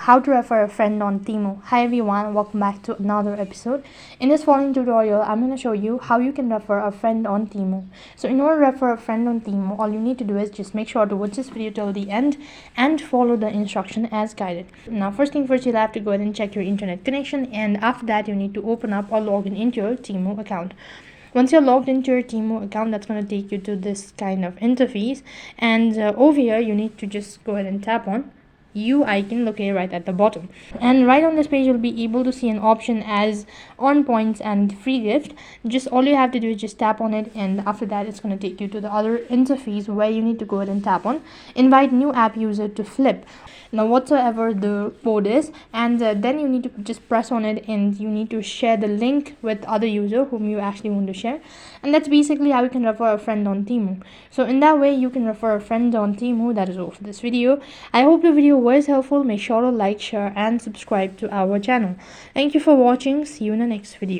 how to refer a friend on Temu. Hi everyone, welcome back to another episode. In this following tutorial, I'm going to show you how you can refer a friend on Temu. So in order to refer a friend on Temu, all you need to do is just make sure to watch this video till the end and follow the instruction as guided. Now first thing first, you'll have to go ahead and check your internet connection, and after that you need to open up or log into your Temu account. Once you're logged into your Temu account, that's going to take you to this kind of interface, and over here you need to just go ahead and tap on U icon located right at the bottom, and right on this page you'll be able to see an option as earn points and free gift. Just all you have to do is just tap on it, and after that it's going to take you to the other interface where you need to go ahead and tap on invite new app user to flip now whatsoever the code is, and then you need to just press on it and you need to share the link with other user whom you actually want to share. And that's basically how you can refer a friend on Temu. So in that way you can refer a friend on Temu. That is all for this video. I hope the video was helpful. Make sure to like, share and subscribe to our channel. Thank you for watching. See you in the next video.